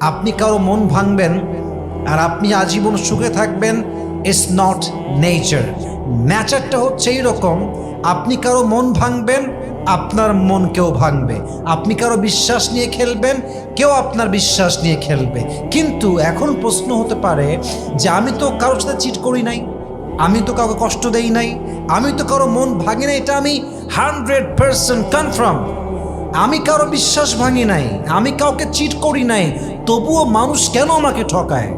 আপনি কারো মন ভাঙবেন আর আপনি আজীবন সুখে থাকবেন, ইটস নট নেচার। নেচারটা হচ্ছে এইরকম, আপনি কারো মন ভাঙবেন, আপনার মন কেউ ভাঙবে। আপনি কারো বিশ্বাস নিয়ে খেলবেন, কেউ আপনার বিশ্বাস নিয়ে খেলবে। কিন্তু এখন প্রশ্ন হতে পারে যে আমি তো কারোর সাথে চিট করি নাই, আমি তো কাউকে কষ্ট দেই নাই, আমি তো কারো মন ভাঙি নাই, এটা আমি 100% কনফার্ম। আমি কারো বিশ্বাস ভাঙি নাই, আমি কাউকে চিট করি নাই, তবুও মানুষ কেন আমাকে ঠকায়?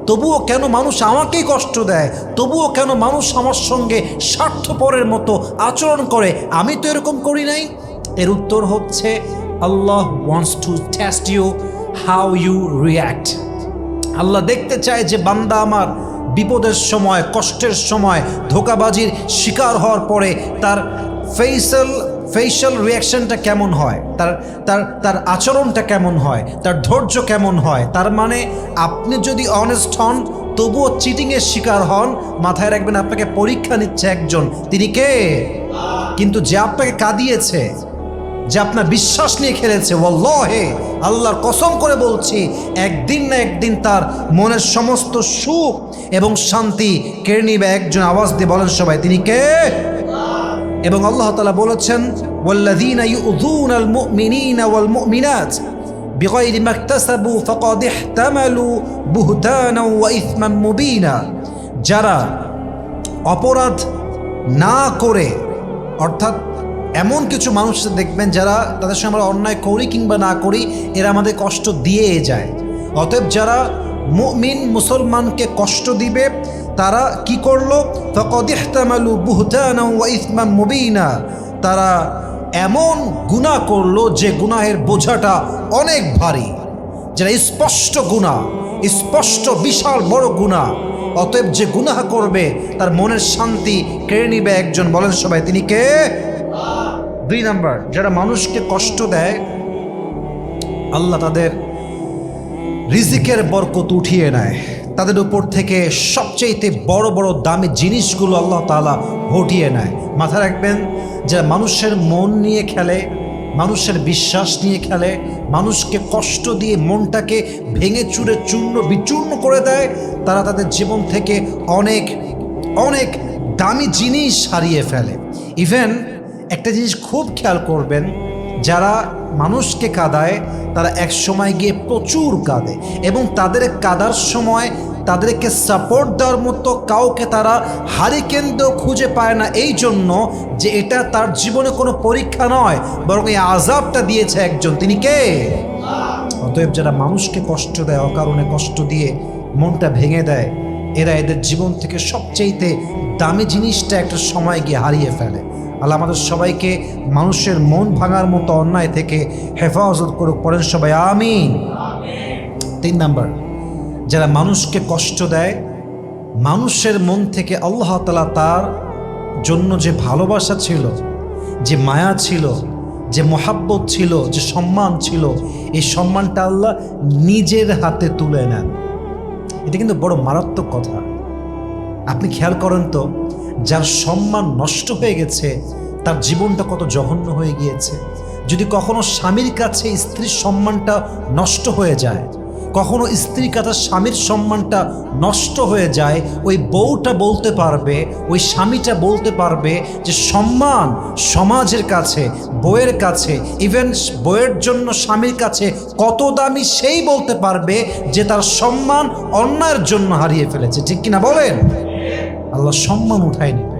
তবুও কেন মানুষ আমাকেই কষ্ট দেয়? তবুও কেন মানুষ আমার সঙ্গে স্বার্থপরের মতো আচরণ করে? আমি তো এরকম করি নাই। এর উত্তর হচ্ছে Allah wants to test you how you react. Allah দেখতে চায় যে বান্দা আমার বিপদের সময়, কষ্টের সময়, ধোঁকাবাজির শিকার হওয়ার পরে তার ফেশিয়াল রিয়াকশনটা কেমন হয়, তার তার তার আচরণটা কেমন হয়, তার ধৈর্য কেমন হয়। তার মানে আপনি যদি অনেস্ট হন, তবুও চিটিংয়ের শিকার হন, মাথায় রাখবেন আপনাকে পরীক্ষা নিচ্ছে একজন, তিনি কে? কিন্তু যে আপনাকে কাঁদিয়েছে, যে আপনার বিশ্বাস নিয়ে খেলেছে, ওয়াল্লাহি আল্লাহর কসম করে বলছি, একদিন না একদিন তার মনের সমস্ত সুখ এবং শান্তি কেড়ে নিবে একজন। আওয়াজ দিয়ে বলেন সবাই, তিনি কে? এবং আল্লাহ তাআলা বলেছেন, ওয়াল্লাযীনা ইউযুনাল মুমিনিনা ওয়াল মুমিনাত বিগাইরি মাকতাসাবু ফাকাদ ইহতামালু বুহতানাও ওয়া ইসমান মুবিনা। যারা অপরাধ না করে, অর্থাৎ এমন কিছু মানুষ দেখবেন যারা, তাদের সঙ্গে আমরা অন্যায় করি কিংবা না করি, এরা আমাদের কষ্ট দিয়ে যায়। অতএব যারা মুমিন মুসলমানকে কষ্ট দিবে, তারা কি করলো? ফাকাদ ইহতামালু বুহতানাও ওয়া ইসমান মুবিনা। তারা এমন গুনাহ করলো যে গুনাহের বোঝাটা অনেক ভারী, যেটা স্পষ্ট গুনাহ, স্পষ্ট বিশাল বড় গুনাহ। অতএব যে গুনাহ করবে তার মনের শান্তি কেড়ে নিবে একজন। বলেন সবাই, তিনি কে? 2 নাম্বার, যারা মানুষকে কষ্ট দেয়, আল্লাহ তাদের রিজিকের বরকত উঠিয়ে নেয়, তাদের উপর থেকে সবচেয়ে বড় বড় দামি জিনিসগুলো আল্লাহ তাআলা হটিয়ে নেয়। মাথায় রাখবেন, যারা মানুষের মন নিয়ে খেলে, মানুষের বিশ্বাস নিয়ে খেলে, মানুষকে কষ্ট দিয়ে মনটাকে ভেঙে চুরে চূর্ণ বিচূর্ণ করে দেয়, তারা তাদের জীবন থেকে অনেক অনেক দামি জিনিস হারিয়ে ফেলে। ইভেন একটা জিনিস খুব খেয়াল করবেন, যারা মানুষকে কাঁদায় তারা এক সময় গিয়ে প্রচুর কাঁদে, এবং তাদের কাঁদার সময় তাদেরকে সাপোর্ট দেওয়ার মতো কাউকে তারা হারিকেন্দ্র খুঁজে পায় না, এই জন্য যে এটা তার জীবনে কোনো পরীক্ষা নয়, বরং এই আযাবটা দিয়েছে একজন, তিনি কে? অতএব যারা মানুষকে কষ্ট দেয়, অকারণে কষ্ট দিয়ে মনটা ভেঙে দেয়, এরা এদের জীবন থেকে সবচেয়ে দামি জিনিসটা একটা সময় গিয়ে হারিয়ে ফেলে। আল্লাহ আমাদের সবাইকে মানুষের মন ভাঙার মতো অন্যায় থেকে হেফাজত করুক। পড়েন সবাই আমিন। 3 নাম্বার, যারা মানুষকে কষ্ট দেয়, মানুষের মন থেকে আল্লাহ তাআলা তার জন্য যে ভালোবাসা ছিল, যে মায়া ছিল, যে মোহাব্বত ছিল, যে সম্মান ছিল, এই সম্মানটা আল্লাহ নিজের হাতে তুলে নেন। এটা কিন্তু বড় মারাত্মক কথা। আপনি খেয়াল করেন তো, যার সম্মান নষ্ট হয়ে গেছে, তার জীবনটা কত জঘন্য হয়ে গিয়েছে। যদি কখনো স্বামীর কাছে স্ত্রীর সম্মানটা নষ্ট হয়ে যায়, কখনো স্ত্রীর কাছে স্বামীর সম্মানটা নষ্ট হয়ে যায়, ওই বউটা বলতে পারবে, ওই স্বামীটা বলতে পারবে যে সম্মান সমাজের কাছে, বউয়ের কাছে, ইভেন বউয়ের জন্য স্বামীর কাছে কত দামি, সেই বলতে পারবে যে তার সম্মান অন্যায়ের জন্য হারিয়ে ফেলেছে। ঠিক কিনা বলেন? আল্লাহ সম্মান উঠায় নেবে।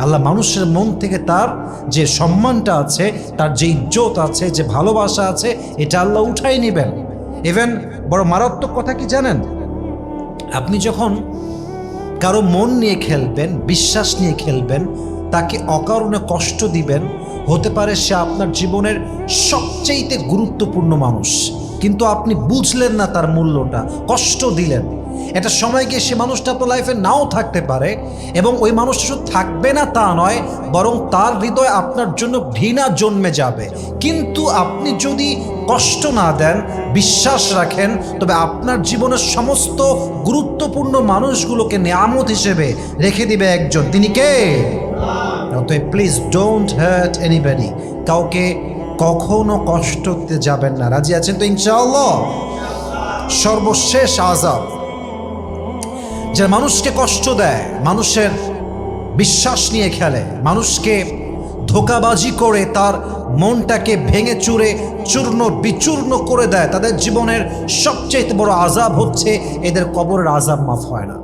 আল্লাহ মানুষের মন থেকে তার যে সম্মানটা আছে, তার যে ইজ্জত আছে, যে ভালোবাসা আছে, এটা আল্লাহ উঠাই নেবেন। ইভেন বড় মারাত্মক কথা কি জানেন? আপনি যখন কারো মন নিয়ে খেলবেন, বিশ্বাস নিয়ে খেলবেন, তাকে অকারণে কষ্ট দিবেন, হতে পারে সে আপনার জীবনের সবচেয়ে গুরুত্বপূর্ণ মানুষ, কিন্তু আপনি বুঝলেন না তার মূল্যটা, কষ্ট দিলেন। একটা সময় গিয়ে সে মানুষটা আপনার লাইফে নাও থাকতে পারে, এবং ওই মানুষটা শুধু থাকবে না তা নয়, বরং তার হৃদয়ে আপনার জন্য ঘৃণা জন্মে যাবে। কিন্তু আপনি যদি কষ্ট না দেন, বিশ্বাস রাখেন, তবে আপনার জীবনের সমস্ত গুরুত্বপূর্ণ মানুষগুলোকে নিয়ামত হিসেবে রেখে দিবে একজন, তিনি কে? অতএব প্লিজ ডোন্ট হার্ট এনিবডি। কাউকে কখনো কষ্ট দিতে যাবেন না। রাজি আছেন তো ইনশাআল্লাহ? সর্বশেষ আযাব, যে মানুষকে কষ্ট দেয়, মানুষের বিশ্বাস নিয়ে খেলে, মানুষকে ধোঁকাবাজি করে তার মনটাকে ভেঙে চুরে চূর্ণ বিচূর্ণ করে দেয়, তাদের জীবনের সবচেয়ে বড় আযাব হচ্ছে এদের কবরের আযাব মাফ হয় না।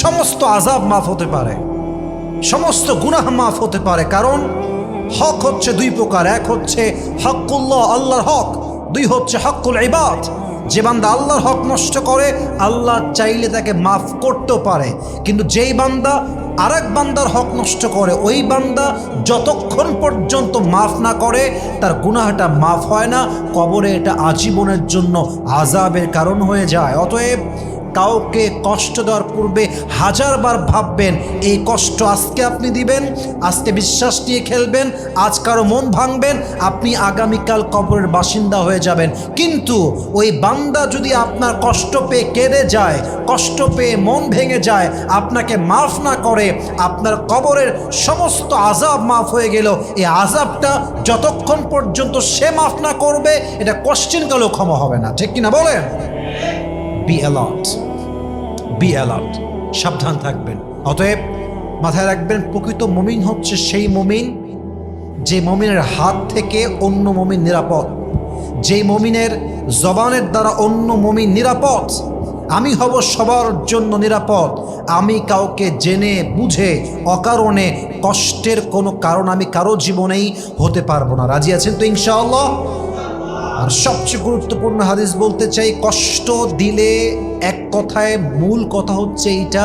সমস্ত আযাব মাফ হতে পারে, সমস্ত গুনাহ মাফ হতে পারে, কারণ হক হচ্ছে দুই প্রকার। এক হচ্ছে হকুল্লাহ, আল্লাহর হক। দুই হচ্ছে হকুল ইবাদ। যে বান্দা আল্লাহর হক নষ্ট করে, আল্লাহ চাইলে তাকে মাফ করতেও পারে, কিন্তু যেই বান্দা আরেক বান্দার হক নষ্ট করে, ওই বান্দা যতক্ষণ পর্যন্ত মাফ না করে তার গুনাহটা মাফ হয় না, কবরে এটা আজীবনের জন্য আযাবের কারণ হয়ে যায়। অতএব কাউকে কষ্ট দেওয়ার পূর্বে হাজারবার ভাববেন, এই কষ্ট আজকে আপনি দিবেন, আজকে বিশ্বাস নিয়ে খেলবেন, আজ কারো মন ভাঙবেন, আপনি আগামীকাল কবরের বাসিন্দা হয়ে যাবেন। কিন্তু ওই বান্দা যদি আপনার কষ্ট পেয়ে কেঁদে যায়, কষ্ট পেয়ে মন ভেঙে যায়, আপনাকে মাফ না করে, আপনার কবরের সমস্ত আযাব মাফ হয়ে গেল। এই আযাবটা যতক্ষণ পর্যন্ত সে মাফ না করবে, এটা কোশ্চেনকালেও ক্ষমা হবে না। ঠিক কিনা বলেন? বি অ্যালার্ট, বি অ্যালার্ট, সাবধান থাকবেন। অতএব মাথায় রাখবেন, প্রকৃত মুমিন হচ্ছে সেই মুমিন যে মুমিনের হাত থেকে অন্য মুমিন নিরাপদ, যেই মুমিনের জবানের দ্বারা অন্য মুমিন নিরাপদ। আমি হব সবার জন্য নিরাপদ। আমি কাউকে জেনে বুঝে অকারণে কষ্টের কোনো কারণ আমি কারো জীবনেই হতে পারবো না। রাজি আছেন তো ইনশাআল্লাহ? আর সবচেয়ে গুরুত্বপূর্ণ হাদিস বলতে চাই, কষ্ট দিলে এক কথায় মূল কথা হচ্ছে এইটা,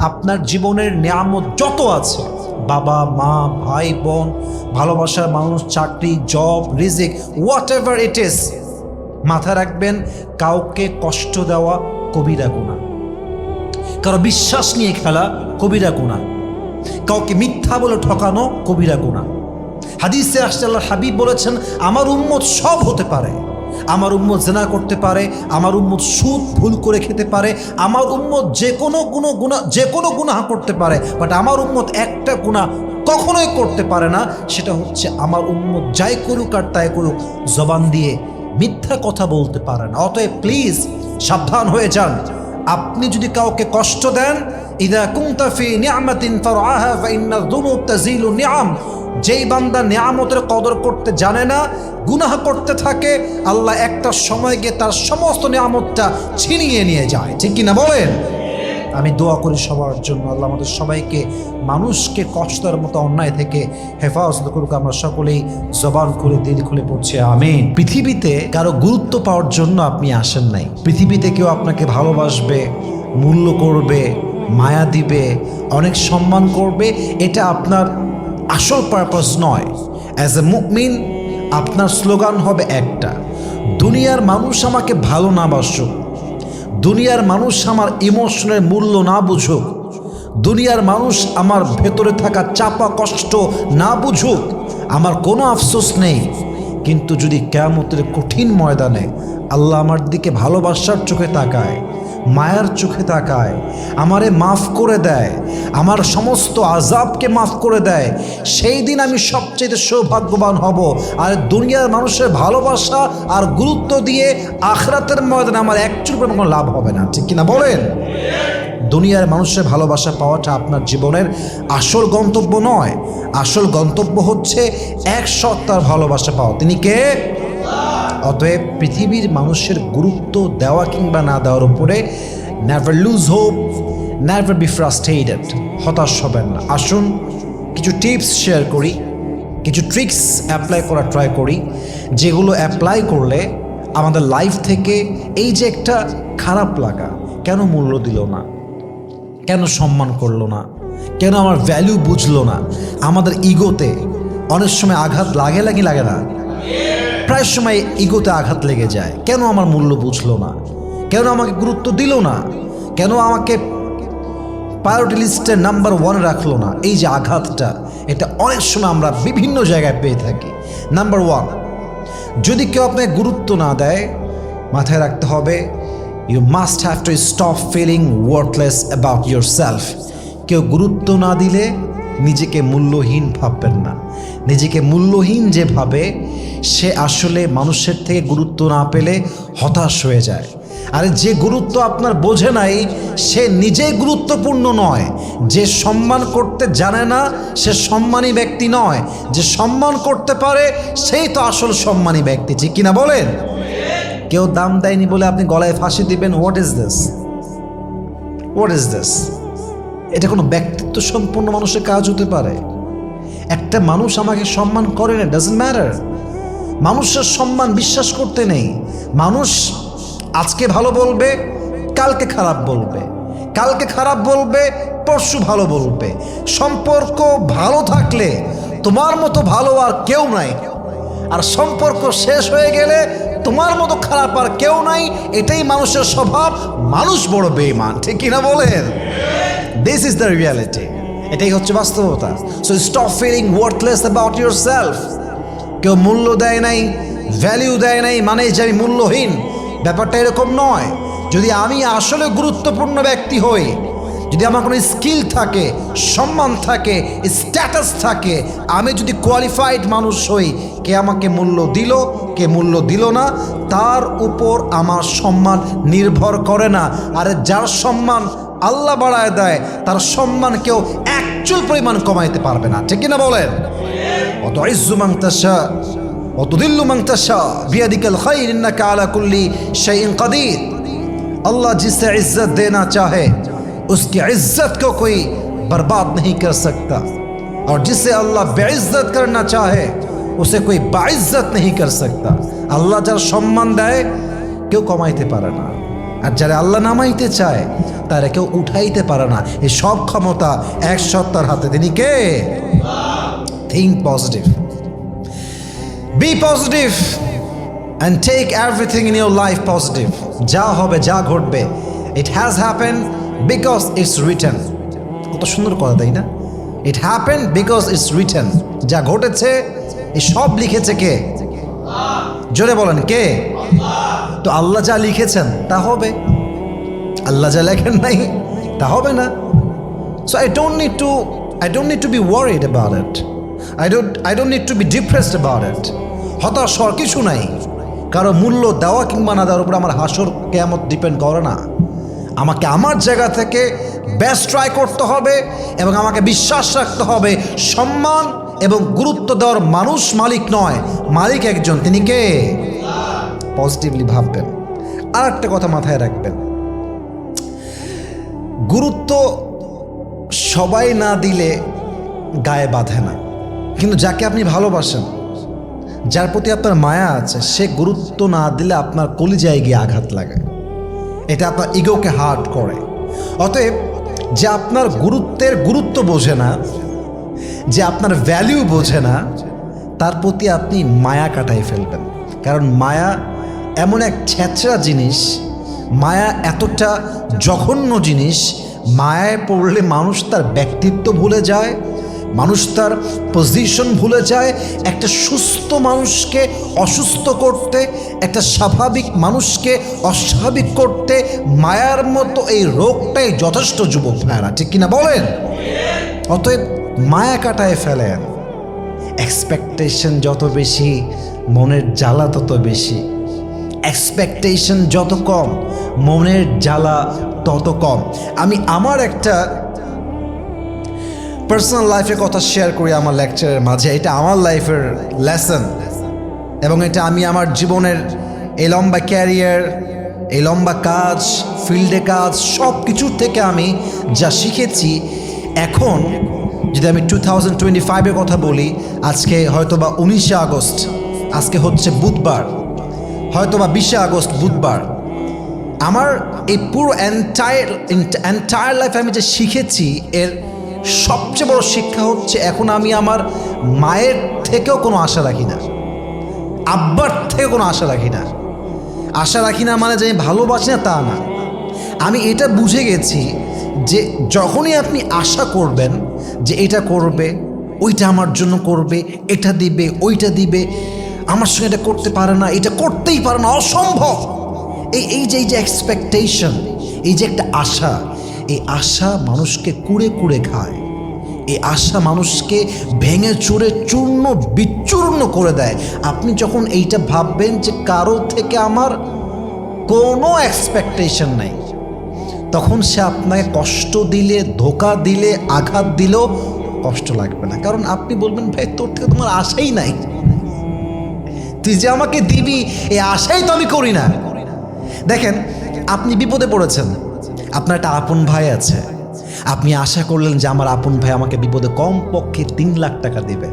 আপনার জীবনের নিয়ামত যত আছে, বাবা মা ভাই বোন ভালোবাসার মানুষ চাকরি জব রিজিক হোয়াট এভার ইট ইজ, মাথায় রাখবেন কাউকে কষ্ট দেওয়া কবিরা গুনাহ, কারো বিশ্বাস নিয়ে খেলা কবিরা গুনাহ, কাউকে মিথ্যা বলে ঠকানো কবিরা গুনাহ। হাদিসে আসছে আল্লাহর হাবিব বলেছেন, আমার উম্মত সব হতে পারে, আমার উম্মত জিনা করতে পারে, আমার উম্মত সুদ ভুল করে খেতে পারে, আমার উম্মত যে কোনো গুনাহ করতে পারে, বাট আমার উম্মত একটা গুনাহ কখনোই করতে পারে না, সেটা হচ্ছে আমার উম্মত যাই করুক আর তাই করুক জবান দিয়ে মিথ্যা কথা বলতে পারে না। অতএব প্লিজ সাবধান হয়ে যান। আপনি যদি কাউকে কষ্ট দেন, ইদা কুনতা ফি নি'মাতিন ফারআহা ফাইন্না যুনুব তাজিলু নি'ম, যেই বান্দা নিয়ামতের কদর করতে জানে না, গুনাহ করতে থাকে, আল্লাহ একটা সময় গিয়ে তার সমস্ত নিয়ামতটা ছিনিয়ে নিয়ে যায়। ঠিক কিনা বলেন? আমি দোয়া করি সবার জন্য, আল্লাহ আমাদের সবাইকে মানুষকে কষ্টের মতো অন্যায় থেকে হেফাজত করুক। আমরা সকলেই জবান খুলে দিল খুলে পড়ছি আমিন। পৃথিবীতে কারো গুরুত্ব পাওয়ার জন্য আপনি আসেন নাই। পৃথিবীতে কেউ আপনাকে ভালোবাসবে, মূল্য করবে, মায়া দিবে, অনেক সম্মান করবে, এটা আপনার আসল পারপাস নয়। অ্যাজ এ মুমিন আপনার স্লোগান হবে একটা, দুনিয়ার মানুষ আমাকে ভালো না বাসুক, দুনিয়ার মানুষ আমার ইমোশনের মূল্য না বুঝুক, দুনিয়ার মানুষ আমার ভেতরে থাকা চাপা কষ্ট না বুঝুক, আমার কোনো আফসোস নেই। কিন্তু যদি কিয়ামতের কঠিন ময়দানে আল্লাহ আমার দিকে ভালোবাসার চোখে তাকায়, মায়ার চোখে তাকায়, আমারে মাফ করে দেয়, আমার সমস্ত আযাবকে মাফ করে দেয়, সেই দিন আমি সবচেয়ে সৌভাগ্যবান হব। আর দুনিয়ার মানুষের ভালোবাসা আর গুরুত্ব দিয়ে আখিরাতের ময়দানে আমার একচুল কোনো লাভ হবে না। ঠিক কিনা বলেন? দুনিয়ার মানুষের ভালোবাসা পাওয়াটা আপনার জীবনের আসল গন্তব্য নয়। আসল গন্তব্য হচ্ছে এক সত্তার ভালোবাসা পাওয়া, তিনি কে? অতএব পৃথিবীর মানুষের গুরুত্ব দেওয়া কিংবা না দেওয়ার উপরে never lose hope, never be frustrated, হতাশ হবেন না। আসুন কিছু টিপস শেয়ার করি, কিছু ট্রিক্স অ্যাপ্লাই করা ট্রাই করি, যেগুলো অ্যাপ্লাই করলে আমাদের লাইফ থেকে এই যে একটা খারাপ লাগা, কেন মূল্য দিল না, কেন সম্মান করলো না, কেন আমার ভ্যালু বুঝলো না, আমাদের ইগোতে অনেক সময় আঘাত লাগে না, প্রায় সময় ইগোতে আঘাত লেগে যায়। কেন আমার মূল্য বুঝলো না, কেন আমাকে গুরুত্ব দিল না, কেন আমাকে প্রায়োরিটি লিস্টের নাম্বার 1 রাখলো না, এই যে আঘাতটা, এটা অনেক সময় আমরা বিভিন্ন জায়গায় পেয়ে থাকি। নাম্বার 1, যদি কেউ আপনাকে গুরুত্ব না দেয়, মাথায় রাখতে হবে, you must have to stop feeling worthless about yourself. কেউ গুরুত্ব না দিলে নিজেকে মূল্যহীন ভাববেন না। নিজেকে মূল্যহীন যে ভাবে, সে আসলে মানুষের থেকে গুরুত্ব না পেলে হতাশ হয়ে যায়। আরে যে গুরুত্ব আপনার বোঝে নাই সে নিজেই গুরুত্বপূর্ণ নয়। যে সম্মান করতে জানে না সে সম্মানী ব্যক্তি নয়। যে সম্মান করতে পারে সেই তো আসল সম্মানী ব্যক্তি, ঠিক কিনা বলেন? কেউ দাম দেয়নি বলে আপনি গলায় ফাঁসি দিবেন, what is this? What is this? এটা কোনো ব্যক্তিত্ব সম্পন্ন মানুষের কাজ হতে পারে? একটা মানুষ আমাকে সম্মান করে না, ডাজন্ট ম্যাটার। মানুষের সম্মান বিশ্বাস করতে নেই। মানুষ আজকে ভালো বলবে, কালকে খারাপ বলবে, কালকে খারাপ বলবে, পরশু ভালো বলবে। সম্পর্ক ভালো থাকলে তোমার মতো ভালো আর কেউ নাই, আর সম্পর্ক শেষ হয়ে গেলে তোমার মতো খারাপ আর কেউ নাই। এটাই মানুষের স্বভাব। মানুষ বড় বেঈমান, ঠিক কিনা বলেন? This is the reality. এটাই হচ্ছে বাস্তবতা। So stop feeling worthless about yourself. কেউ মূল্য দেয় নাই, ভ্যালিউ দেয় নাই মানে যে আমি মূল্যহীন, ব্যাপারটা এরকম নয়। যদি আমি আসলে গুরুত্বপূর্ণ ব্যক্তি হই, যদি আমার কোনো স্কিল থাকে, সম্মান থাকে, স্ট্যাটাস থাকে, আমি যদি কোয়ালিফাইড মানুষ হই, কে আমাকে মূল্য দিল, কে মূল্য দিল না, তার উপর আমার সম্মান নির্ভর করে না। আর যার সম্মান আল্লাহ বাড়ায় দেয় তার সম্মান কেউ এক চুল পরিমাণ কমাইতে পারবে না, ঠিক কিনা বলেন? অত ইজ্জু মান তাশা অত দিল্লু মান তাশা বিয়াদিকাল খাইর ইন্নাকা আলা কুল্লি শাইইন কাদির। अल्लाह जिसे इज्जत देना चाहे उसकी इज्जत को कोई बर्बाद नहीं कर सकता, और जिसे अल्लाह बेइज्जत करना चाहे उसे कोई बाइज्जत नहीं कर सकता। আল্লাহ যার সম্মান দেয় কেউ কমাইতে পারে না, আর যারা আল্লাহ নামাইতে চায় তারা কেউ উঠাইতে পারে না। এই সব ক্ষমতা এক সত্তার হাতে। তিনি কে? Think positive, be positive and take everything in your life positive. যা হবে, যা ঘটবে, it has happened because it's written. কত সুন্দর কথা, তাই না? It happened because it's written. যা ঘটেছে এই সব লিখেছে কে? জোরে বলেন, কে? তো আল্লাহ যা লিখেছেন তা হবে, আল্লাহ যা লেখেন নাই তা হবে না। So I don't need to be worried about it. I don't need to be depressed about it. হতাশ হওয়ার কিছু নাই। কারো মূল্য দেওয়া কিংবা না দেওয়ার উপর আমার হাসর কিয়ামত ডিপেন্ড করে না। আমাকে আমার জায়গা থেকে বেস্ট ট্রাই করতে হবে এবং আমাকে বিশ্বাস রাখতে হবে সম্মান এবং গুরুত্ব দেওয়ার মানুষ মালিক নয়, মালিক একজন। তিনি কে? পজিটিভলি ভাববেন। আর একটা কথা মাথায় রাখবেন, গুরুত্ব সবাই না দিলে গায়ে বাঁধে না, কিন্তু যাকে আপনি ভালোবাসেন, যার প্রতি আপনার মায়া আছে, সে গুরুত্ব না দিলে আপনার কলিজায় গিয়ে আঘাত লাগে। এটা আপনার ইগোকে হার্ট করে। অতএব যে আপনার গুরুত্বের গুরুত্ব বোঝে না, যে আপনার ভ্যালিউ বোঝে না, তার প্রতি আপনি মায়া কাটাই ফেলবেন। কারণ মায়া এমন এক ছেঁচড়া জিনিস, মায়া এতটা জঘন্য জিনিস, মায়ায় পড়লে মানুষ তার ব্যক্তিত্ব ভুলে যায়, মানুষ তার পজিশন ভুলে যায়। একটা সুস্থ মানুষকে অসুস্থ করতে, একটা স্বাভাবিক মানুষকে অস্বাভাবিক করতে মায়ার মতো এই রোগটাই যথেষ্ট, যুবক ভাইরা, ঠিক কিনা বলেন? অতএব মায়া কাটায় ফেলেন। এক্সপেকটেশন যত বেশি, মনের জ্বালা তত বেশি। এক্সপেকটেশন যত কম, মনের জ্বালা তত কম। আমি আমার একটা পার্সোনাল লাইফের কথা শেয়ার করি আমার লেকচারের মাঝে। এটা আমার লাইফের লেসন, এবং এটা আমি আমার জীবনের এই লম্বা ক্যারিয়ার, এই লম্বা কাজ, ফিল্ডে কাজ, সব কিছুর থেকে আমি যা শিখেছি। এখন যদি আমি 2025-এর কথা বলি, আজকে হয়তোবা 19শে আগস্ট, আজকে হচ্ছে বুধবার, হয়তোবা 20শে আগস্ট বুধবার। আমার এই পুরো এন্টায়ার লাইফে আমি যে শিখেছি, এর সবচেয়ে বড় শিক্ষা হচ্ছে এখন আমি আমার মায়ের থেকেও কোনো আশা রাখি না, আব্বার থেকে কোনো আশা রাখি না। আশা রাখি না মানে যে আমি ভালোবাসি না তা না। আমি এটা বুঝে গেছি যে যখনই আপনি আশা করবেন যে এটা করবে, ওইটা আমার জন্য করবে, এটা দিবে, ওইটা দিবে, আমার সঙ্গে এটা করতে পারে না, এটা করতেই পারে না, অসম্ভব, এই যে এক্সপেকটেশন, এই যে একটা আশা, এই আশা মানুষকে কুড়ে কুড়ে খায়। এই আশা মানুষকে ভেঙে চুরে চূর্ণ বিচূর্ণ করে দেয়। আপনি যখন এইটা ভাববেন যে কারো থেকে আমার কোনো এক্সপেকটেশন নাই, তখন সে আপনাকে কষ্ট দিলে, ধোকা দিলে, আঘাত দিলেও কষ্ট লাগবে না। কারণ আপনি বলবেন, ভাই তোর থেকে তোমার আশাই নাই, তুই যে আমাকে দিবি এই আশাই তো আমি করি না। দেখেন, আপনি বিপদে পড়েছেন, আপনার একটা আপন ভাই আছে, আপনি আশা করলেন যে আমার আপন ভাই আমাকে বিপদে কমপক্ষে 3 লাখ টাকা দিবে,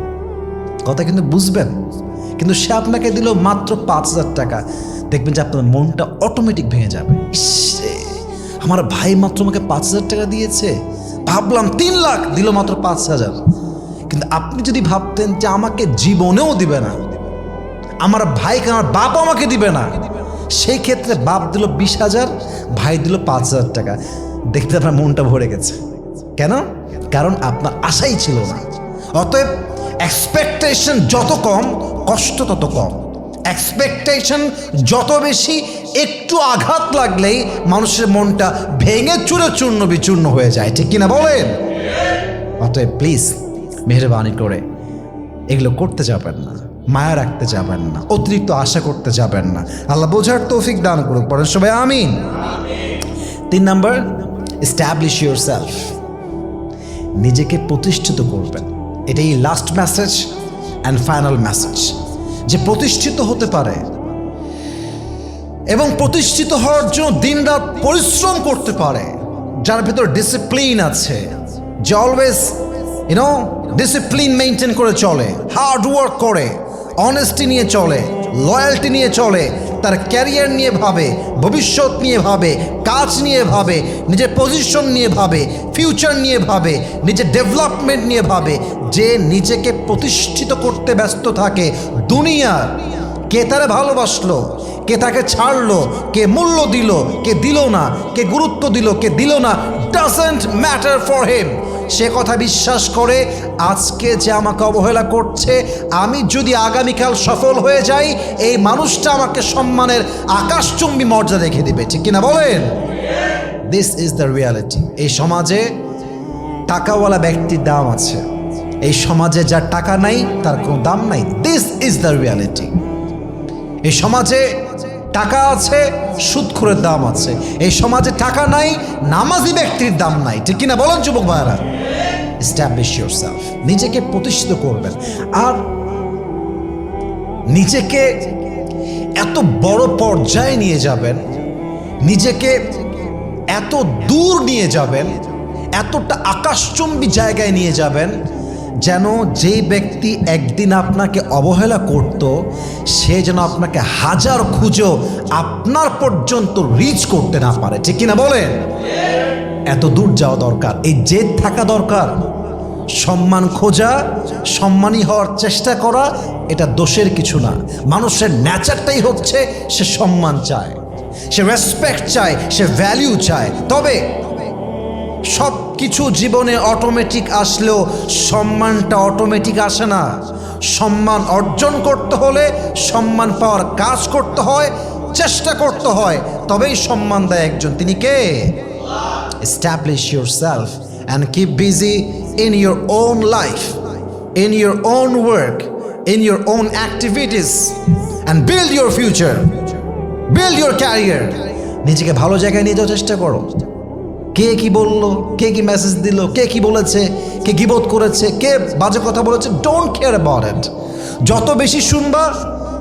কথা কিন্তু বুঝবেন। কিন্তু সে আপনাকে দিল মাত্র 5,000 টাকা, দেখবেন যে আপনার মনটা অটোমেটিক ভেঙে যাবে। ইস, আমার ভাই মাত্র আমাকে 5,000 টাকা দিয়েছে, ভাবলাম 3 লাখ, দিল মাত্র 5,000। কিন্তু আপনি যদি ভাবতেন যে আমাকে জীবনেও দিবে না, আমার ভাইকে আমার বাপ আমাকে দিবে না, সেই ক্ষেত্রে বাপ দিল 20,000, ভাই দিল 5,000 টাকা, দেখতে আপনার মনটা ভরে গেছে। কেন? কারণ আপনার আশাই ছিল না। অতএব এক্সপেকটেশন যত কম, কষ্ট তত কম। এক্সপেকটেশন যত বেশি, একটু আঘাত লাগলেই মানুষের মনটা ভেঙে চুরে চূর্ণ বিচূর্ণ হয়ে যায়, ঠিক কিনা বলেন? অতএব প্লিজ মেহরবানি করে এগুলো করতে যাবেন না, মায়া রাখতে যাবেন না, অতিরিক্ত আশা করতে যাবেন না। আল্লাহ বোঝার তৌফিক দান করুক, পড়েন সবাই আমিন। 3 নাম্বার, এস্টাবলিশ ইয়োরসেলফ, নিজেকে প্রতিষ্ঠিত করবেন। এটাই last message and final message, যে প্রতিষ্ঠিত হতে পারে এবং প্রতিষ্ঠিত হওয়ার জন্য দিনরাত পরিশ্রম করতে পারে, যার ভিতর ডিসিপ্লিন আছে, যে অলওয়েজ ডিসিপ্লিন মেনটেন করে চলে, হার্ড ওয়ার্ক করে, অনেস্টি নিয়ে চলে, লয়্যালটি নিয়ে চলে, তার ক্যারিয়ার নিয়ে ভাবে, ভবিষ্যৎ নিয়ে ভাবে, কাজ নিয়ে ভাবে, নিজের পজিশন নিয়ে ভাবে, ফিউচার নিয়ে ভাবে, নিজের ডেভেলপমেন্ট নিয়ে ভাবে, যে নিজেকে প্রতিষ্ঠিত করতে ব্যস্ত থাকে। দুনিয়া কে তারা ভালোবাসলো, কে তাকে ছাড়লো, কে মূল্য দিল, কে দিল না, কে গুরুত্ব দিল, কে দিল না, ডাজন্ট ম্যাটার ফর হিম। সে কথা বিশ্বাস করে আজকে যে আমাকে অবহেলা করছে, আমি যদি আগামীকাল সফল হয়ে যাই, এই মানুষটা আমাকে সম্মানের আকাশচুম্বী মর্যাদা রেখে দিবে, ঠিক কিনা বলেন? This is the reality. এই সমাজে টাকাওয়ালা ব্যক্তির দাম আছে, এই সমাজে যার টাকা নাই তার কোনো দাম নাই। This is the reality. এই সমাজে টাকা আছে, সুদখোরের দাম আছে। এই সমাজে টাকা নাই, নামাজি ব্যক্তির দাম নাই, ঠিক কিনা বলেন যুবক ভাইরা? এস্টাবলিশ ইয়োরসেলফ, নিজেকে প্রতিষ্ঠিত করবেন। আর নিজেকে এত বড় পর্যায়ে নিয়ে যাবেন, নিজেকে এত দূর নিয়ে যাবেন, এতটা আকাশচুম্বী জায়গায় নিয়ে যাবেন, যেন যেই ব্যক্তি একদিন আপনাকে অবহেলা করত, সে যেন আপনাকে হাজার খুঁজেও আপনার পর্যন্ত রিচ করতে না পারে, ঠিক কিনা বলেন? এত দূর যাওয়া দরকার, এই জেদ থাকা দরকার। সম্মান খোঁজা, সম্মানী হওয়ার চেষ্টা করা, এটা দোষের কিছু না। মানুষের নেচারটাই হচ্ছে সে সম্মান চায়, সে রেসপেক্ট চায়, সে ভ্যালিউ চায়। তবে সব কিছু জীবনে অটোমেটিক আসলেও সম্মানটা অটোমেটিক আসে না। সম্মান অর্জন করতে হলে সম্মান পাওয়ার কাজ করতে হয়, চেষ্টা করতে হয়, তবেই সম্মান দেয় একজন। তিনি কে? Establish yourself and keep busy in your own life, in your own work, in your own activities and build your future, build your career. নিজেকে ভালো জায়গায় নিয়ে যাওয়ার চেষ্টা করো। কে কি বললো, কে কি মেসেজ দিল, কে কি বলেছে, কে গীবত করেছে, কে বাজে কথা বলেছে, ডোন্ট কেয়ার অ্যাবাউট ইট। যত বেশি শুনবা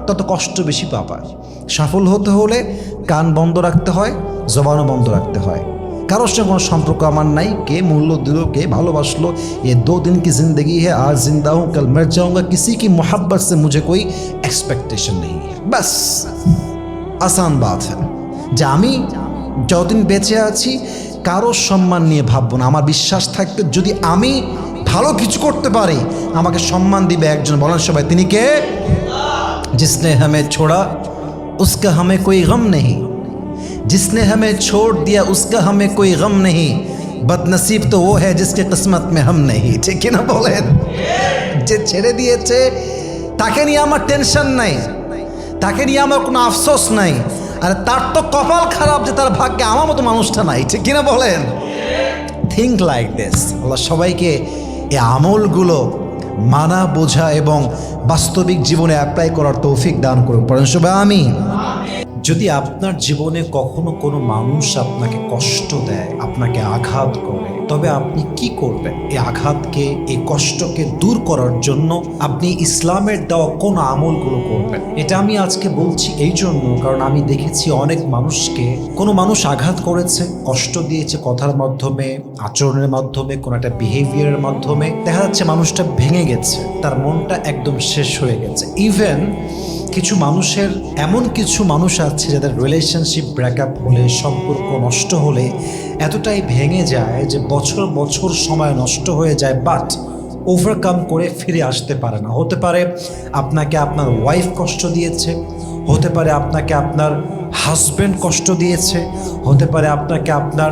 তত কষ্ট বেশি পাবা। সফল হতে হলে কান বন্ধ রাখতে হয়, জবানও বন্ধ রাখতে হয়। কারোর সঙ্গে কোনো সম্পর্ক আমার নাই, কে মূল্য দিল, কে ভালোবাসলো, ये 2 दिन की जिंदगी है, आज जिंदा हूँ कल मर जाऊंगा, किसी की मोहब्बत से मुझे कोई एक्सपेक्टेशन नहीं है। बस आसान बात है যে আমি যতদিন বেঁচে আছি কারোর সম্মান নিয়ে ভাববো না। আমার বিশ্বাস থাকবে যদি আমি ভালো কিছু করতে পারি, আমাকে সম্মান দিবে একজন। বলেন সবাই, তিনি কে? जिसने हमें छोड़ा उसका हमें कोई गम नहीं, जिसने हमें छोड़ दिया उसका हमें कोई गम नहीं, बदनसीब तो वो है जिसके किस्मत में हम नहीं, ঠিক না বলেন? যে ছেড়ে দিয়েছে তাকে নিয়ে আমার টেনশন নাই, তাকে নিয়ে আমার কোনো আফসোস নাই। আর তার তো কপাল খারাপ যে তার ভাগ্যে আমার মতো মানুষটা নাই, ঠিক কিনা বলেন? Think like this. আল্লাহ সবাইকে এই আমলগুলো মানা, বোঝা এবং বাস্তবিক জীবনে অ্যাপ্লাই করার তৌফিক দান করুন। পড়েন সবাই আমিন। যদি আপনার জীবনে কখনো কোনো মানুষ আপনাকে কষ্ট দেয়, আপনাকে আঘাত করে, তবে আপনি কি করবেন? এই আঘাতকে, এই কষ্টকে দূর করার জন্য আপনি ইসলামের দেওয়া কোন আমলগুলো করবেন? এটা আমি আজকে বলছি এই জন্য, কারণ আমি দেখেছি অনেক মানুষকে কোনো মানুষ আঘাত করেছে, কষ্ট দিয়েছে কথার মাধ্যমে, আচরণের মাধ্যমে, কোনো একটা বিহেভিয়ারের মাধ্যমে। দেখা যাচ্ছে মানুষটা ভেঙে গেছে, তার মনটা একদম শেষ হয়ে গেছে। ইভেন কিছু মানুষের, এমন কিছু মানুষ আছে যাদের রিলেশনশিপ ব্রেকআপ হলে, সম্পর্ক নষ্ট হলে এতটাই ভেঙে যায় যে বছর বছর সময় নষ্ট হয়ে যায়, বাট ওভারকাম করে ফিরে আসতে পারে না। হতে পারে আপনাকে আপনার ওয়াইফ কষ্ট দিয়েছে, হতে পারে আপনাকে আপনার হাজব্যান্ড কষ্ট দিয়েছে, হতে পারে আপনাকে আপনার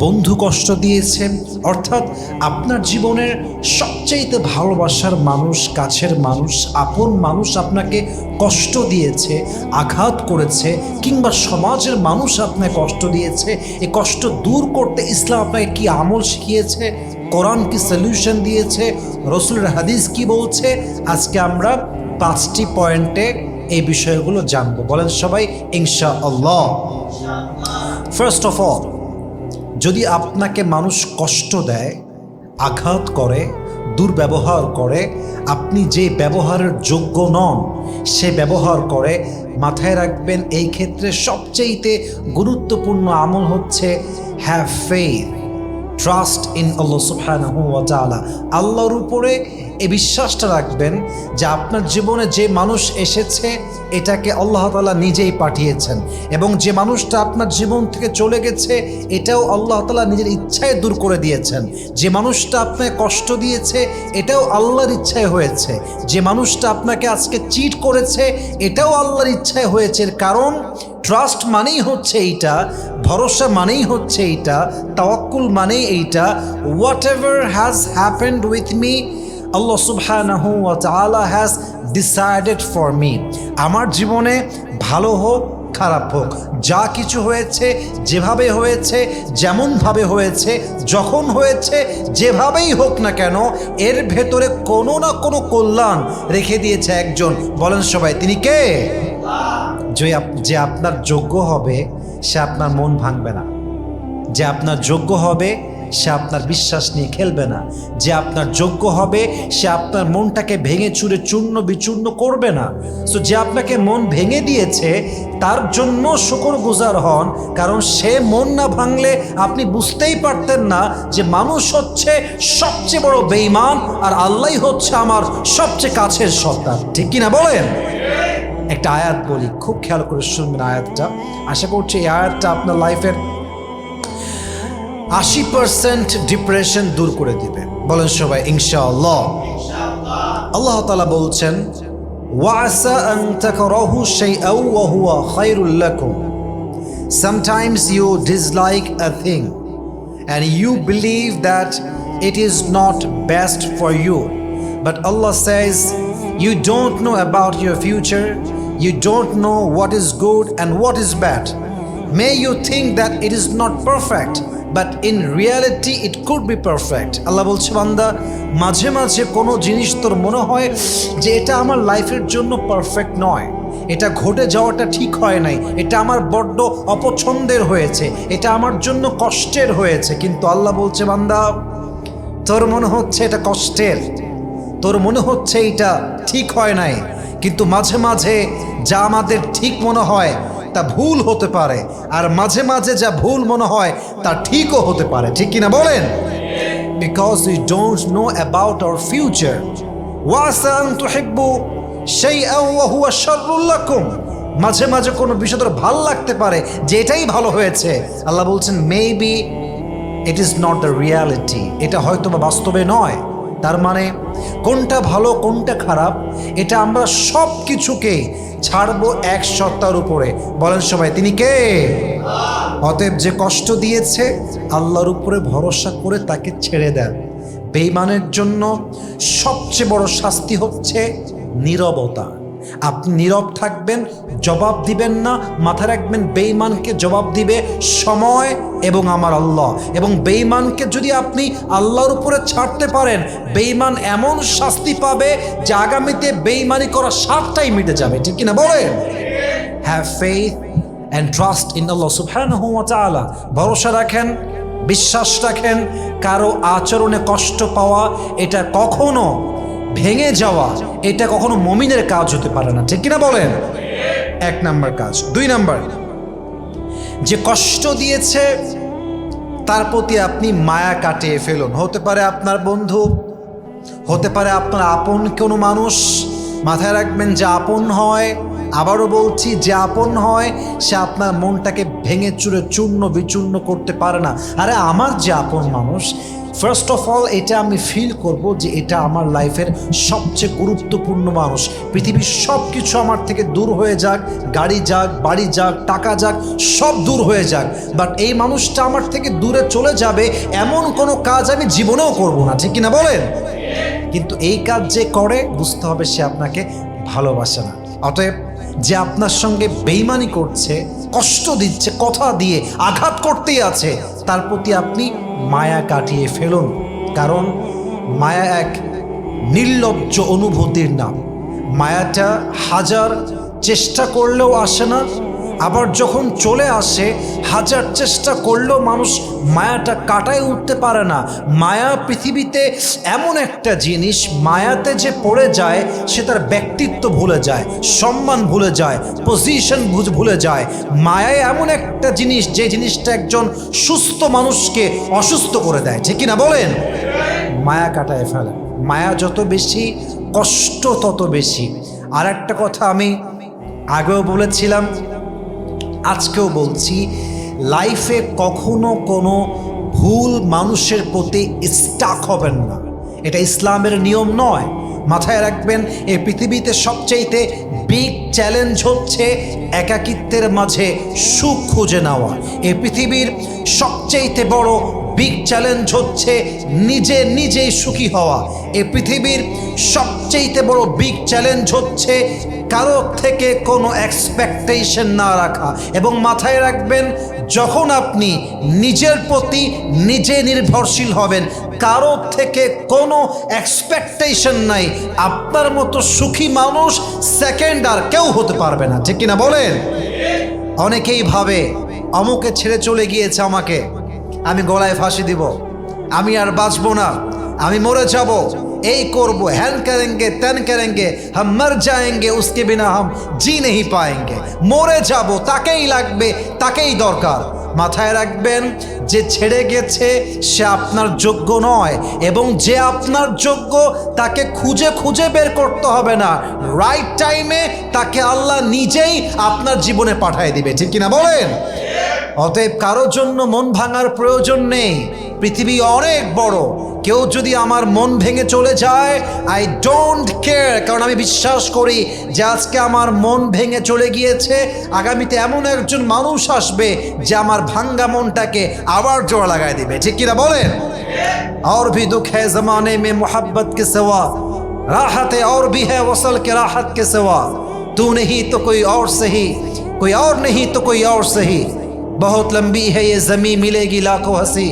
বন্ধু কষ্ট দিয়েছে, অর্থাৎ আপনার জীবনের সবচেয়ে ভালোবাসার মানুষ, কাছের মানুষ, আপন মানুষ আপনাকে কষ্ট দিয়েছে, আঘাত করেছে, কিংবা সমাজের মানুষ আপনাকে কষ্ট দিয়েছে। এই কষ্ট দূর করতে ইসলাম আপনাকে কি আমল শিখিয়েছে, কোরআন কি সলিউশন দিয়েছে, রসুলের হাদিস কি বলছে, আজকে আমরা 5টি পয়েন্টে এই বিষয়গুলো জানবো। বলেন সবাই ইনশাআল্লাহ। ফার্স্ট অফ অল, যদি আপনাকে মানুষ কষ্ট দেয়, আঘাত করে, দুর্ব্যবহার করে, আপনি যে ব্যবহারের যোগ্য নন সে ব্যবহার করে, মাথায় রাখবেন এই ক্ষেত্রে সবচেয়ে গুরুত্বপূর্ণ আমল হচ্ছে have faith, trust in Allah সুবহানাহু ওয়া তাআলা। আল্লাহর উপরে এই বিশ্বাসটা রাখবেন যে আপনার জীবনে যে মানুষ এসেছে এটাকে আল্লাহ তাআলা নিজেই পাঠিয়েছেন, এবং যে মানুষটা আপনার জীবন থেকে চলে গেছে এটাও আল্লাহ তাআলা নিজের ইচ্ছায় দূর করে দিয়েছেন। যে মানুষটা আপনাকে কষ্ট দিয়েছে এটাও আল্লাহর ইচ্ছায় হয়েছে। যে মানুষটা আপনাকে আজকে চিট করেছে এটাও আল্লাহর ইচ্ছায় হয়েছে। কারণ ট্রাস্ট মানেই হচ্ছে এইটা, ভরসা মানেই হচ্ছে এইটা, তাওয়াক্কুল মানেই এইটা, whatever has happened with me, Allah সুবহানাহু ওয়া তাআলা হ্যাজ ডিসাইডেড ফর মি। আমার জীবনে ভালো হোক খারাপ হোক, যা কিছু হয়েছে, যেভাবে হয়েছে, যেমনভাবে হয়েছে, যখন হয়েছে, যেভাবেই হোক না কেন, এর ভেতরে কোনো না কোনো কল্যাণ রেখে দিয়েছে একজন। বলেন সবাই, তিনি কে? যে আপনার যোগ্য হবে সে আপনার মন ভাঙবে না, যে আপনার যোগ্য হবে সে আপনার বিশ্বাস নিয়ে খেলবে না, যে আপনার যোগ্য হবে সে আপনার মনটাকে ভেঙে চুরে চূর্ণ বিচূর্ণ করবে না। সো যে আপনাকে মন ভেঙে দিয়েছে তার জন্য শুকরগুজার হন, কারণ সে মন না ভাঙলে আপনি বুঝতেই পারতেন না যে মানুষ হচ্ছে সবচেয়ে বড় বেঈমান আর আল্লাহই হচ্ছে আমার সবচেয়ে কাছের সত্তা। ঠিক কিনা বলেন? একটা আয়াত বলি, খুব খেয়াল করে শুনবেন আয়াতটা। আশা করছি এই আয়াতটা আপনার লাইফের 80% ডিপ্রেশন দূর করে দিবে। বলেন সবাই ইনশাআল্লাহ। আল্লাহ তাআলা বলছেন, ওয়াসা আন তাকরাহু শাইআন ওয়া হুয়া খায়রুল লাকুম। Sometimes you dislike a thing and you believe that it is not best for you, but Allah says you don't know about your future, you don't know what is good and what is bad. May you think that it is not perfect, but in reality it could be perfect. আল্লাহ বলছে, বান্দা, মাঝে মাঝে কোনো জিনিস তোর মনে হয় যে এটা আমার লাইফের জন্য পারফেক্ট নয়, এটা ঘটে যাওয়াটা ঠিক হয় নাই, এটা আমার বড্ড অপছন্দের হয়েছে, এটা আমার জন্য কষ্টের হয়েছে। কিন্তু আল্লাহ বলছে, বান্দা, তোর মনে হচ্ছে এটা কষ্টের, তোর মনে হচ্ছে এটা ঠিক হয় নাই, কিন্তু মাঝে মাঝে যা আমাদের ঠিক মনে হয় তা ভুল হতে পারে, আর মাঝে মাঝে যা ভুল মনে হয় তা ঠিকও হতে পারে। ঠিক কিনা বলেন? Because we don't know about our future. ওয়াসা আন তুহিব্বু শাইআন ওয়া হুয়া শাররুল লাকুম। মাঝে মাঝে কোনো বিষয় তোর ভালো লাগতে পারে যে এটাই ভালো হয়েছে। আল্লাহ বলছেন, maybe it is not the reality, এটা হয়তো বা বাস্তবে নয়। তার মানে কোনটা ভালো কোনটা খারাপ এটা আমরা সব কিছুকে ছাড়বো এক সত্তার উপরে। বলেন সবাই, তিনি কে? অতএব যে কষ্ট দিয়েছে আল্লাহর উপরে ভরসা করে তাকে ছেড়ে দেন। বেঈমানের জন্য সবচেয়ে বড় শাস্তি হচ্ছে নীরবতা। আপনি নীরব থাকবেন, জবাব দিবেন না। মাথায় রাখবেন, বেঈমানকে জবাব দিবে সময় এবং আমার আল্লাহ। এবং বেঈমানকে যদি আপনি আল্লাহর উপরে ছাড়তে পারেন, বেঈমান এমন শাস্তি পাবে যে আগামীতে বেঈমানি করার স্বাদটাই মিটে যাবে। ঠিক কিনা বলেন? Have faith and trust in Allah সুবহানাহু ওয়া তাআলা। ভরসা রাখেন, বিশ্বাস রাখেন। কারো আচরণে কষ্ট পাওয়া এটা কখনো ভেঙে যাওয়া, এটা কখনো মুমিনের কাজ হতে পারে না, ঠিক কিনা বলেন? এক নাম্বার কাজ। দুই নাম্বার, যে কষ্ট দিয়েছে তার প্রতি আপনি মায়া কাটিয়ে ফেলুন। হতে পারে আপনার বন্ধু, হতে পারে আপনার আপন কোনো মানুষ। মাথায় রাখবেন, যে আপন হয়, আবারও বলছি, যে আপন হয় সে আপনার মনটাকে ভেঙে চুরে চূর্ণ বিচূর্ণ করতে পারে না। আরে আমার যে আপন মানুষ, ফার্স্ট অফ অল এটা আমি ফিল করব যে এটা আমার লাইফের সবচেয়ে গুরুত্বপূর্ণ মানুষ। পৃথিবীর সব কিছু আমার থেকে দূর হয়ে যাক, গাড়ি যাক, বাড়ি যাক, টাকা যাক, সব দূর হয়ে যাক, বাট এই মানুষটা আমার থেকে দূরে চলে যাবে এমন কোনো কাজ আমি জীবনেও করব না, ঠিক কিনা বলেন? কিন্তু এই কাজ যে করে, বুঝতে হবে সে আপনাকে ভালোবাসে না। অতএব যে আপনার সঙ্গে বেইমানি করছে, কষ্ট দিচ্ছে, কথা দিয়ে আঘাত করতেই আছে, তার প্রতি আপনি মায়া কাটিয়ে ফেলুন। কারণ মায়া এক নির্লজ্জ অনুভূতির নাম। মায়াটা হাজার চেষ্টা করলেও আসে না, আবার যখন চলে আসে হাজার চেষ্টা করলেও মানুষ মায়াটা কাটায় উঠতে পারে না। মায়া পৃথিবীতে এমন একটা জিনিস, মায়াতে যে পড়ে যায় সে তার ব্যক্তিত্ব ভুলে যায়, সম্মান ভুলে যায়, পজিশন ভুলে যায়। মায়ায় এমন একটা জিনিস, যে জিনিসটা একজন সুস্থ মানুষকে অসুস্থ করে দেয়, ঠিক কিনা বলেন? মায়া কাটায় ফেলে। মায়া যত বেশি, কষ্ট তত বেশি। আর একটা কথা আমি আগেও বলেছিলাম, আজকেও বলছি, লাইফে কখনো কোনো ভুল মানুষের প্রতি স্টাক হবেন না। এটা ইসলামের নিয়ম নয়। মাথায় রাখবেন, এই পৃথিবীতে সবচাইতে বিগ চ্যালেঞ্জ হচ্ছে একাকিত্বের মাঝে সুখ খুঁজে নেওয়া। এই পৃথিবীর সবচাইতে বড় বিগ চ্যালেঞ্জ হচ্ছে নিজেই সুখী হওয়া। এই পৃথিবীর সবচাইতে বড় বিগ চ্যালেঞ্জ হচ্ছে কারো থেকে কোনো এক্সপেকটেশন না রাখা। এবং মাথায় রাখবেন, যখন আপনি নিজের প্রতি নিজে নির্ভরশীল হবেন, কারো থেকে কোনো এক্সপেকটেশন নাই, আপনার মতো সুখী মানুষ সেকেন্ড আর কেউ হতে পারবে না, ঠিক কিনা বলেন? অনেকেই ভাবে অমুকে ছেড়ে চলে গিয়েছে আমাকে, আমি গলায় ফাঁসি দিব, আমি আর বাঁচবো না, আমি মরে যাব, এই করবো, হ্যান করেঙ্গে ত্যান করেঙ্গে, হাম মর যায়েঙ্গে উসকে বিনা হাম জি নেহি পায়েঙ্গে। মরে যাব, তাকেই লাগবে, তাকেই দরকার। মাথায় রাখবেন, যে ছেড়ে গেছে সে আপনার যোগ্য নয়, এবং যে আপনার যোগ্য তাকে খুঁজে খুঁজে বের করতে হবে না। রাইট টাইমে তাকে আল্লাহ নিজেই আপনার জীবনে পাঠিয়ে দিবে, ঠিক কিনা বলেন? অতএব কারোর জন্য মন ভাঙার প্রয়োজন নেই। পৃথিবী অনেক বড়। কেউ যদি আমার মন ভেঙে চলে যায়, আই ডোন্ট কেয়ার। কারণ আমি বিশ্বাস করি যে আজকে আমার মন ভেঙে চলে গিয়েছে, আগামীতে এমন একজন মানুষ আসবে যে আমার ভাঙ্গা মনটাকে আবার জোড়া লাগাই দিবে, ঠিক কিনা বলেন? और भी दुख है जमाने में मोहब्बत के सिवा, राहत और भी है वसल के राहत के सिवा, तू नहीं तो कोई और सही, कोई और नहीं तो कोई और सही, बहुत लंबी है ये जमीन मिलेगी लाखों हंसी,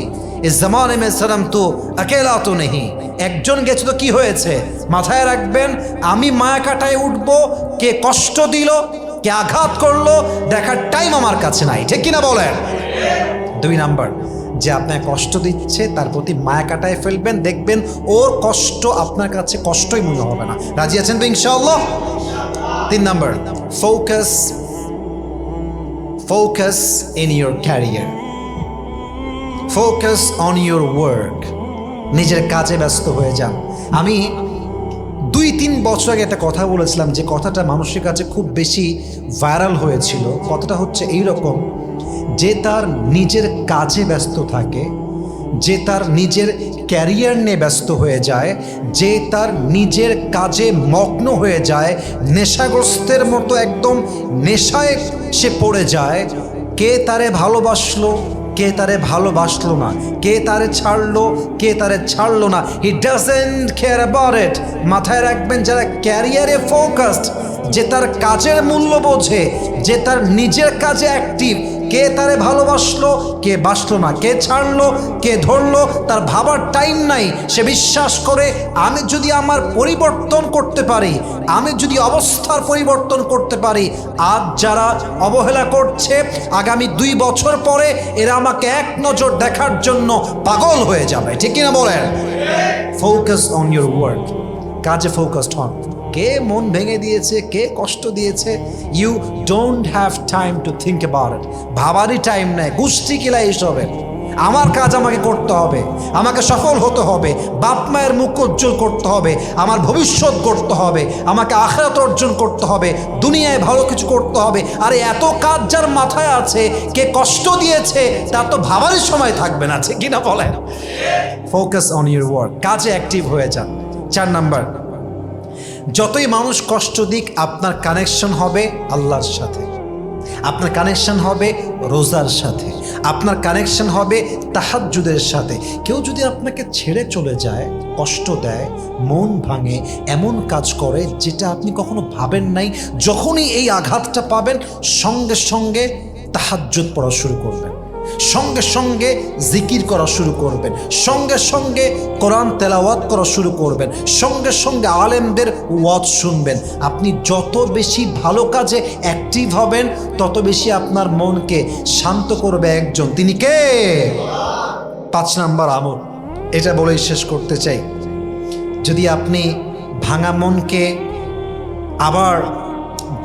इस जमाने में सनम तू अकेला तो नहीं। একজন গেছে তো কি হয়েছে? মাথায় রাখবেন, আমি মায়া কাটায় উঠবো, কে কষ্ট দিল, কে আঘাত করলো, দেখার টাইম আমার কাছে নাই, ঠিক কিনা বলেন? দুই নাম্বার, যে আপনার কষ্ট দিচ্ছে তার প্রতি মায়া কাটায় ফেলবেন, দেখবেন ওর কষ্ট আপনার কাছে কষ্টই মনে হবে না। রাজি আছেন তো ইনশাআল্লাহ? তিন number, focus in your career, focus on your work. নিজের কাজে ব্যস্ত হয়ে যান। আমি 2-3 বছর আগে একটা কথা বলেছিলাম, যে কথাটা মানুষের কাছে খুব বেশি ভাইরাল হয়েছিল। কথাটা হচ্ছে এইরকম, যে তার নিজের কাজে ব্যস্ত থাকে, যে তার নিজের ক্যারিয়ার নিয়ে ব্যস্ত হয়ে যায়, যে তার নিজের কাজে মগ্ন হয়ে যায়, নেশাগ্রস্তের মতো একদম নেশায় সে পড়ে যায়, কে তারে ভালোবাসলো, কে তারে ভালোবাসলো না, কে তারে ছাড়লো, কে তারে ছাড়লো না, he doesn't care about it. মাথায় রাখবেন, যারা ক্যারিয়ারে ফোকাসড, যে তার কাজের মূল্য বোঝে, যে তার নিজের কাজে অ্যাক্টিভ, কে তারে ভালোবাসলো, কে বাসলো না, কে ছাড়লো, কে ধরলো, তার ভাবার টাইম নাই। সে বিশ্বাস করে আমি যদি আমার পরিবর্তন করতে পারি, আমি যদি অবস্থার পরিবর্তন করতে পারি, আজ যারা অবহেলা করছে আগামী 2 বছর পরে এরা আমাকে এক নজর দেখার জন্য পাগল হয়ে যাবে। ঠিক কিনা বলেন? ফোকাস অন ইউর ওয়ার্ক, কাজে ফোকাসড হন। কে মন ভেঙে দিয়েছে, কে কষ্ট দিয়েছে, you don't have time to think about it. ভাবারই টাইম নেই, গোষ্ঠী কিলা এইসবের। আমার কাজ আমাকে করতে হবে, আমাকে সফল হতে হবে, বাপ মায়ের মুখ উজ্জ্বল করতে হবে, আমার ভবিষ্যৎ করতে হবে, আমাকে আখিরাত অর্জন করতে হবে, দুনিয়ায় ভালো কিছু করতে হবে। আরে এত কাজ যার মাথায় আছে, কে কষ্ট দিয়েছে তার তো ভাবারই সময় থাকবে না। ঠিক কিনা বলেন? ফোকাস অন ইউর ওয়ার্ক, কাজে অ্যাক্টিভ হয়ে যান। 4 নাম্বার, যতই মানুষ কষ্ট দিক আপনার কানেকশন হবে আল্লাহর সাথে, আপনার কানেকশন হবে রোজার সাথে, আপনার কানেকশন হবে তাহাজ্জুদের সাথে। কেউ যদি আপনাকে ছেড়ে চলে যায়, কষ্ট দেয়, মন ভাঙে, এমন কাজ করে যেটা আপনি কখনো ভাবেন নাই, যখনই এই আঘাতটা পাবেন সঙ্গে সঙ্গে তাহাজ্জুদ পড়া শুরু করবেন, সঙ্গে সঙ্গে জিকির করা শুরু করবেন, সঙ্গে সঙ্গে কোরআন তেলাওয়াত করা শুরু করবেন, সঙ্গে সঙ্গে আলেমদের ওয়াজ শুনবেন। আপনি যত বেশি ভালো কাজে অ্যাক্টিভ হবেন তত বেশি আপনার মনকে শান্ত করবে একজন, তিনি কে? 5 নাম্বার আমল, এটা বলেই শেষ করতে চাই। যদি আপনি ভাঙা মনকে আবার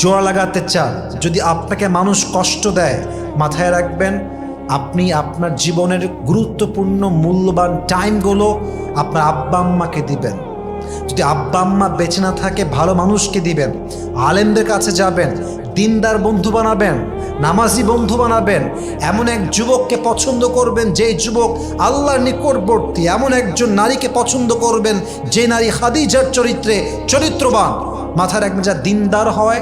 জোড়া লাগাতে চান, যদি আপনাকে মানুষ কষ্ট দেয়, মাথায় রাখবেন আপনি আপনার জীবনের গুরুত্বপূর্ণ মূল্যবান টাইমগুলো আপনার আব্বা আম্মাকে দিবেন। যদি আব্বা আম্মা বেঁচে না থাকে ভালো মানুষকে দিবেন, আলেমদের কাছে যাবেন, দিনদার বন্ধু বানাবেন, নামাজি বন্ধু বানাবেন, এমন এক যুবককে পছন্দ করবেন যেই যুবক আল্লাহর নিকটবর্তী, এমন একজন নারীকে পছন্দ করবেন যে নারী খাদিজার চরিত্রে চরিত্রবান। মাথায় রাখবেন, যা দিনদার হয়,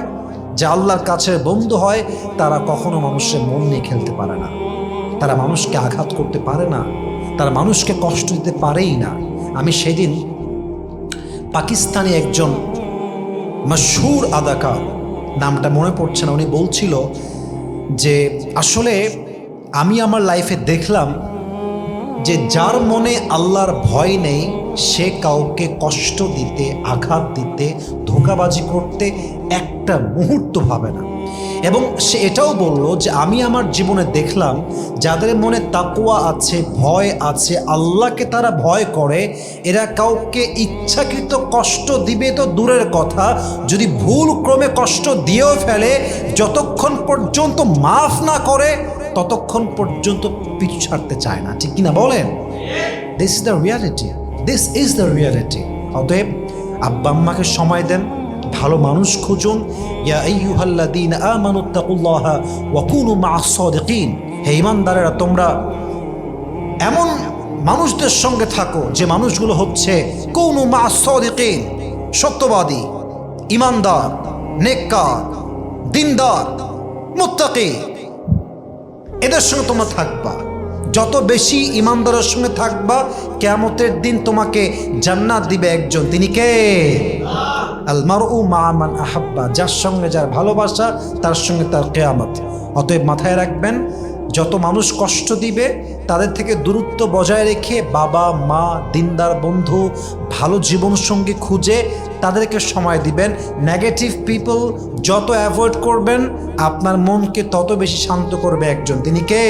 যা আল্লাহর কাছে বন্ধু হয়, তারা কখনো মানুষের মন নিয়ে খেলতে পারে না, তারা মানুষকে আঘাত করতে পারে না, তারা মানুষকে কষ্ট দিতে পারেই না। আমি সেদিন পাকিস্তানি একজন মশহুর আদাকার, নামটা মনে পড়ছে না, উনি বলছিল যে আসলে আমি আমার লাইফে দেখলাম যে যার মনে আল্লাহর ভয় নেই সে কাউকে কষ্ট দিতে, আঘাত দিতে, ধোঁকাবাজি করতে একটা মুহূর্ত ভাবে না। এবং সে এটাও বলল যে আমি আমার জীবনে দেখলাম যাদের মনে তাকওয়া আছে, ভয় আছে, আল্লাহকে তারা ভয় করে, এরা কাউকে ইচ্ছাকৃত কষ্ট দিবে তো দূরের কথা, যদি ভুল ক্রমে কষ্ট দিয়েও ফেলে, যতক্ষণ পর্যন্ত মাফ না করে ততক্ষণ পর্যন্ত পিছু ছাড়তে চায় না। ঠিক কিনা বলেন? This is the reality, this is the reality. অতএব আব্বা আম্মাকে সময় দেন, ভালো মানুষ খুঁজুন। ইয়া আইয়ুহাল্লাযীনা আমানুত্তাকুল্লাহা ওয়া কুনু মা'আস সাদিকিন, হে ঈমানদারেরা তোমরা এমন মানুষদের সঙ্গে থাকো যে মানুষগুলো হচ্ছে কুনু মা'আস সাদিকিন, সত্যবাদী, ঈমানদার, নেককার, দিনদার, মুত্তাকি, এদের সঙ্গে তোমরা থাকবা। যত বেশি ঈমানদারের সঙ্গে থাকবা, কিয়ামতের দিন তোমাকে জান্নাত দিবে একজন, তিনি কে? আল মারউ মা মান আহাব্বা, যার সঙ্গে যার ভালোবাসা তার সঙ্গে তার কিয়ামত। অতএব মাথায় রাখবেন, যত মানুষ কষ্ট দিবে তাদের থেকে দূরত্ব বজায় রেখে বাবা মা, দিনদার বন্ধু, ভালো জীবনসঙ্গী খুঁজে তাদেরকে সময় দিবেন। নেগেটিভ পিপল যত অ্যাভয়েড করবেন আপনার মনকে তত বেশি শান্ত করবে একজন, তিনি কে?